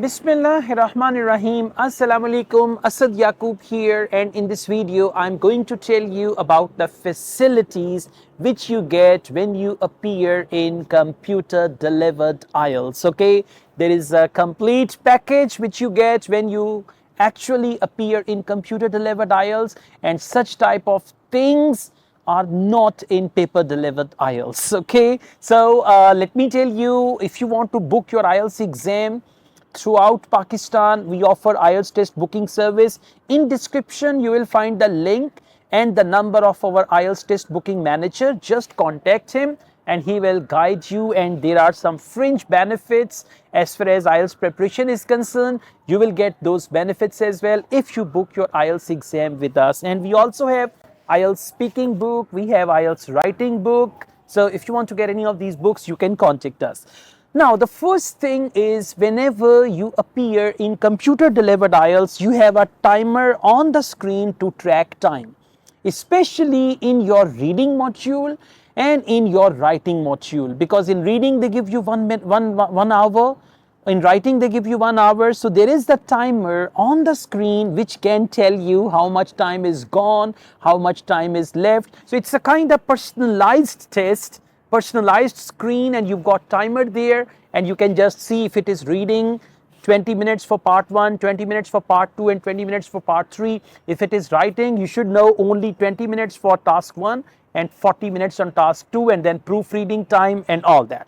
Bismillahirrahmanirrahim. Assalamu alaikum. Asad Yaqub here, and in this video I'm going to tell you about the facilities which you get when you appear in computer delivered IELTS. Okay, there is a complete package which you get when you actually appear in computer delivered IELTS, and such type of things are not in paper delivered IELTS. Okay, so let me tell you, if you want to book your IELTS exam throughout Pakistan, we offer IELTS test booking service. In description you will find the link and the number of our IELTS test booking manager. Just contact him and he will guide you, and there are some fringe benefits as far as IELTS preparation is concerned. You will get those benefits as well if you book your IELTS exam with us. And we also have IELTS speaking book, we have IELTS writing book. So if you want to get any of these books, you can contact us. Now, the first thing is, whenever you appear in computer delivered IELTS, you have a timer on the screen to track time, especially in your reading module and in your writing module, because in reading they give you 1 hour, in writing they give you 1 hour. So there is the timer on the screen which can tell you how much time is gone, how much time is left. So it's a kind of personalized test, personalized screen, and you've got timer there, and you can just see if it is reading 20 minutes for part 1, 20 minutes for part 2, and 20 minutes for part 3. If it is writing, you should know only 20 minutes for task 1 and 40 minutes on task 2, and then proofreading time and all that.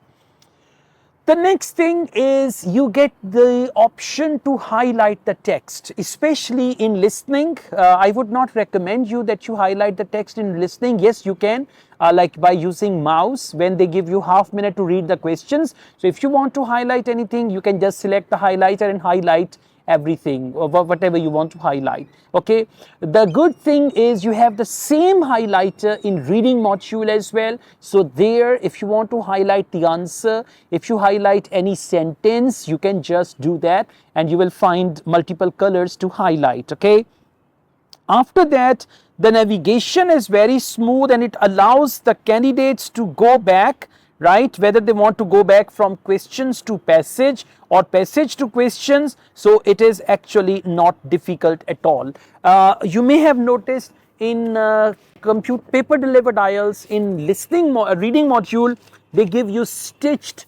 The next thing is, you get the option to highlight the text, especially in listening. I would not recommend you that you highlight the text in listening. Yes, you can, like by using mouse when they give you half minute to read the questions. So if you want to highlight anything, you can just select the highlighter and highlight everything or whatever you want to highlight. Okay, the good thing is you have the same highlighter in reading module as well. So there, if you want to highlight the answer, if you highlight any sentence, you can just do that and you will find multiple colors to highlight. Okay, after that, the navigation is very smooth and it allows the candidates to go back, right, whether they want to go back from questions to passage or passage to questions. So it is actually not difficult at all. You may have noticed in paper delivered IELTS, in reading module, they give you stitched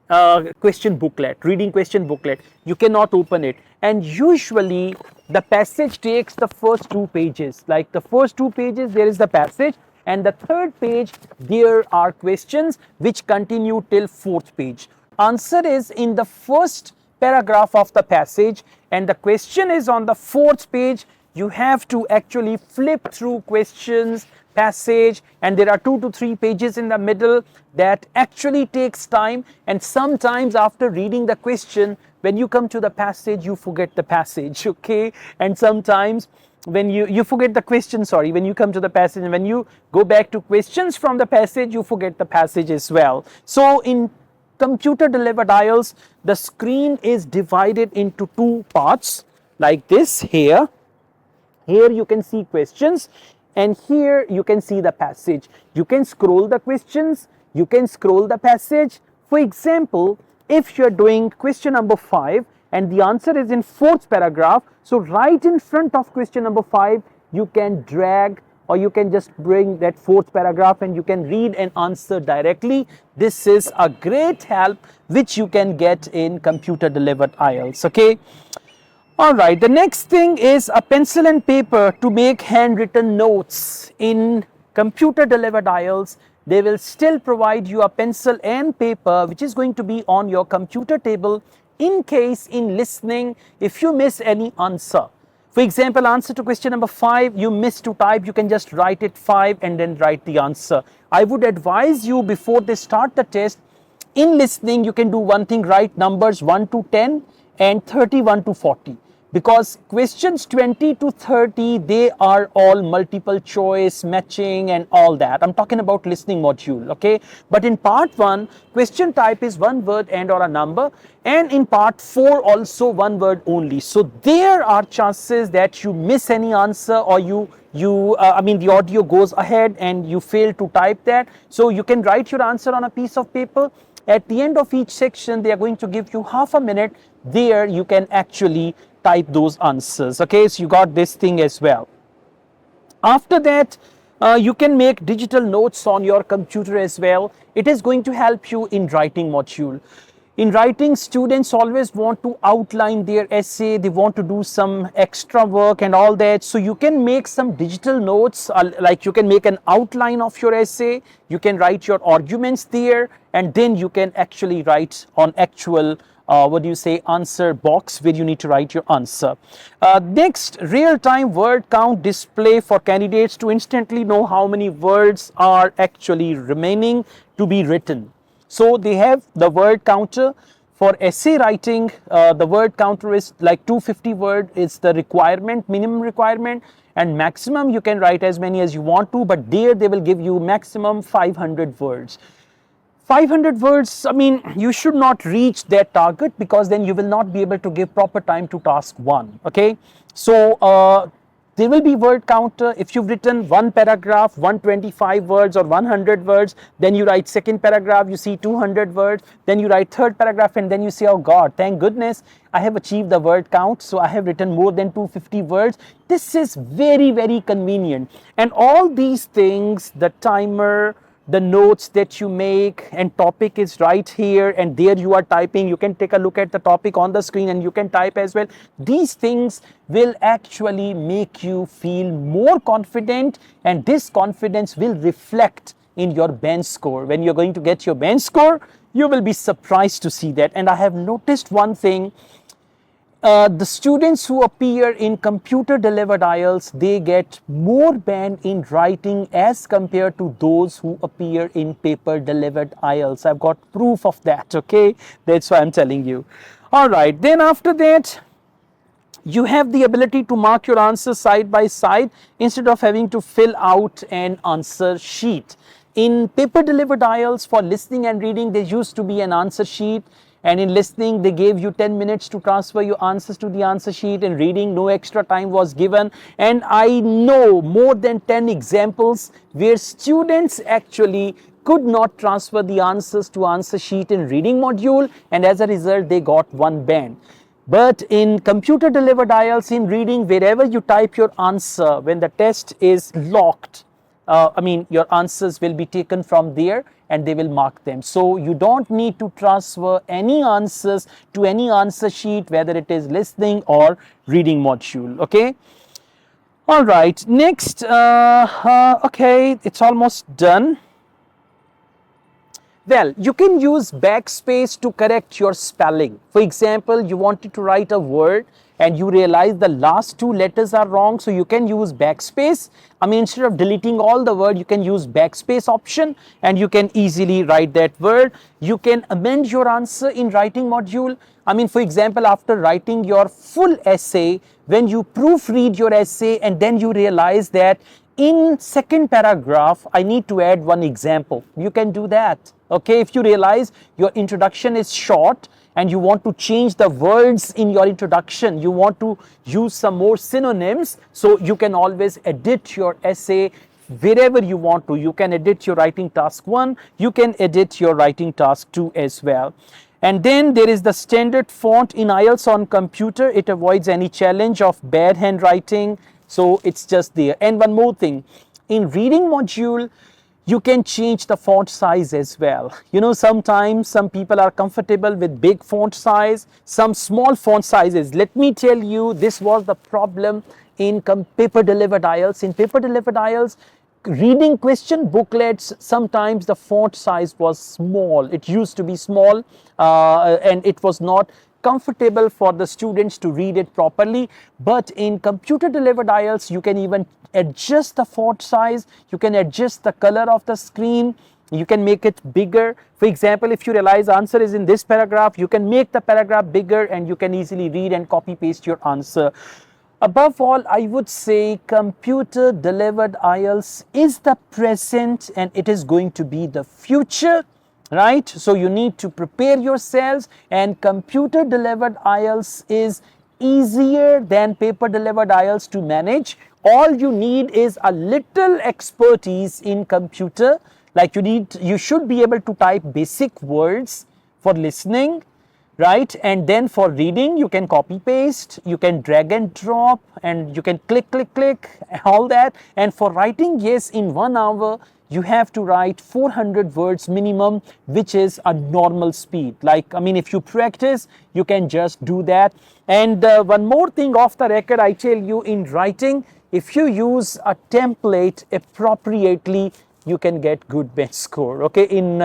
question booklet, reading question booklet. You cannot open it, and usually the passage takes the first 2 pages. Like the first 2 pages, there is the passage, and the third page there are questions which continue till 4th page. Answer is in the first paragraph of the passage, and the question is on the 4th page. You have to actually flip through questions, passage, and there are 2 to 3 pages in the middle. That actually takes time, and sometimes after reading the question, when you come to the passage, you forget the passage. Okay, and sometimes when you forget the question, sorry, when you come to the passage, and when you go back to questions from the passage, you forget the passage as well. So in computer delivered IELTS, the screen is divided into 2 parts like this. Here you can see questions, and here you can see the passage. You can scroll the questions, you can scroll the passage. For example, if you're doing question number 5 and the answer is in 4th paragraph, so right in front of question number 5, you can drag or you can just bring that 4th paragraph and you can read and answer directly. This is a great help which you can get in computer delivered IELTS. Okay, all right, the next thing is a pencil and paper to make handwritten notes. In computer delivered IELTS, they will still provide you a pencil and paper which is going to be on your computer table, in case in listening, if you miss any answer. For example, answer to question number 5, you missed to type, you can just write it 5 and then write the answer. I would advise you, before they start the test, in listening you can do one thing, write numbers 1 to 10 and 31 to 40. Because questions 20 to 30, they are all multiple choice, matching and all that. I'm talking about listening module, okay? But in part 1, question type is 1 word and or a number, and in part 4 also 1 word only. So there are chances that you miss any answer, or the audio goes ahead and you fail to type that. So you can write your answer on a piece of paper At the end of each section, they are going to give you half a minute. There you can actually type those answers. Okay, so you got this thing as well. After that, you can make digital notes on your computer as well. It is going to help you in writing module. In writing, students always want to outline their essay, they want to do some extra work and all that. So you can make some digital notes, like you can make an outline of your essay, you can write your arguments there, and then you can actually write on actual answer box where you need to write your answer. Next, real-time word count display for candidates to instantly know how many words are actually remaining to be written. So they have the word counter for essay writing. The word counter is like 250 word is the requirement, minimum requirement, and maximum you can write as many as you want to, but there they will give you maximum 500 words. 500 words, I mean, you should not reach that target, because then you will not be able to give proper time to task 1. Okay, so there will be word counter. If you've written one paragraph, 125 words or 100 words, then you write second paragraph, you see 200 words, then you write third paragraph, and then you say, oh God, thank goodness I have achieved the word count, so I have written more than 250 words. This is very, very convenient. And all these things, the timer, the notes that you make, and topic is right here, and there you are typing. You can take a look at the topic on the screen and you can type as well. These things will actually make you feel more confident, and this confidence will reflect in your bench score. When you're going to get your bench score, you will be surprised to see that. And I have noticed one thing. The students who appear in computer delivered IELTS, they get more band in writing as compared to those who appear in paper delivered IELTS. I've got proof of that, okay? That's why I'm telling you. All right, then after that, you have the ability to mark your answers side by side instead of having to fill out an answer sheet. In paper delivered IELTS, for listening and reading, there used to be an answer sheet. And in listening, they gave you 10 minutes to transfer your answers to the answer sheet. In reading, no extra time was given. And I know more than 10 examples where students actually could not transfer the answers to answer sheet in reading module, and as a result, they got 1 band. But in computer delivered IELTS, in reading, wherever you type your answer, when the test is locked, your answers will be taken from there and they will mark them. So you don't need to transfer any answers to any answer sheet, whether it is listening or reading module. Okay. All right. Next, okay, it's almost done. Well, you can use Backspace to correct your spelling. For example, you wanted to write a word and you realize the last 2 letters are wrong, so you can use Backspace. Instead of deleting all the word, you can use Backspace option and you can easily write that word. You can amend your answer in writing module. For example, after writing your full essay, when you proofread your essay and then you realize that in second paragraph, I need to add 1 example, you can do that. Okay, if you realize your introduction is short and you want to change the words in your introduction, you want to use some more synonyms, so you can always edit your essay wherever you want to. You can edit your writing task 1, you can edit your writing task 2 as well. And then there is the standard font in IELTS on computer. It avoids any challenge of bad handwriting, so it's just there. And one more thing, in reading module, you can change the font size as well. Sometimes some people are comfortable with big font size, some small font sizes. Let me tell you, this was the problem in paper delivered IELTS. In paper delivered IELTS, reading question booklets, sometimes the font size was small. It used to be small and it was not comfortable for the students to read it properly. But in computer delivered IELTS, you can even adjust the font size, you can adjust the color of the screen, you can make it bigger. For example, if you realize answer is in this paragraph, you can make the paragraph bigger and you can easily read and copy paste your answer. Above all, I would say computer delivered IELTS is the present and it is going to be the future. Right? So you need to prepare yourselves, and computer delivered IELTS is easier than paper delivered IELTS to manage. All you need is a little expertise in computer Like you should be able to type basic words for listening, right? And then for reading, you can copy paste, you can drag and drop, and you can click, click, click, all that. And for writing, yes, in 1 hour, you have to write 400 words minimum, which is a normal speed. Like, I mean, if you practice, you can just do that. And one more thing off the record, I tell you, in writing, if you use a template appropriately, you can get good bench score. Okay, in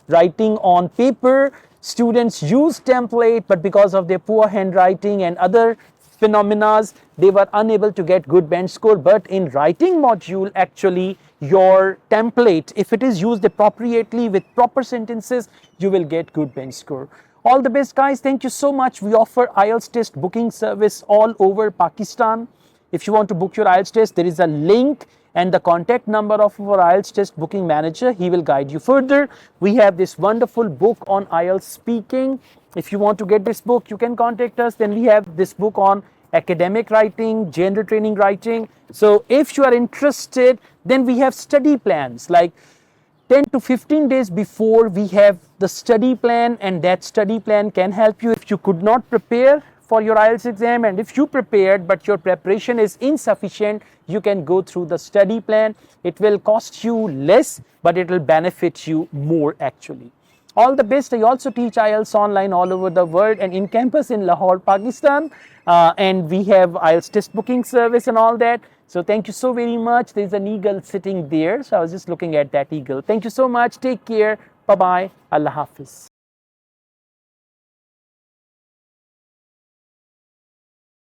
writing on paper, students use template, but because of their poor handwriting and other phenomena, they were unable to get good bench score. But in writing module, actually, your template, if it is used appropriately with proper sentences, you will get good bench score. All the best, guys. Thank you so much. We offer IELTS test booking service all over Pakistan. If you want to book your IELTS test, there is a link and the contact number of our IELTS test booking manager. He will guide you further. We have this wonderful book on IELTS speaking. If you want to get this book, you can contact us. Then we have this book on academic writing, gender training writing. So if you are interested, then we have study plans, like 10 to 15 days before we have the study plan, and that study plan can help you if you could not prepare for your IELTS exam, and if you prepared but your preparation is insufficient, you can go through the study plan. It will cost you less, but it will benefit you more actually. All the best. I also teach IELTS online all over the world and in campus in Lahore, Pakistan, and we have IELTS test booking service and all that. So thank you so very much. There's an eagle sitting there, so I was just looking at that eagle. Thank you so much. Take care. Bye bye. Allah Hafiz.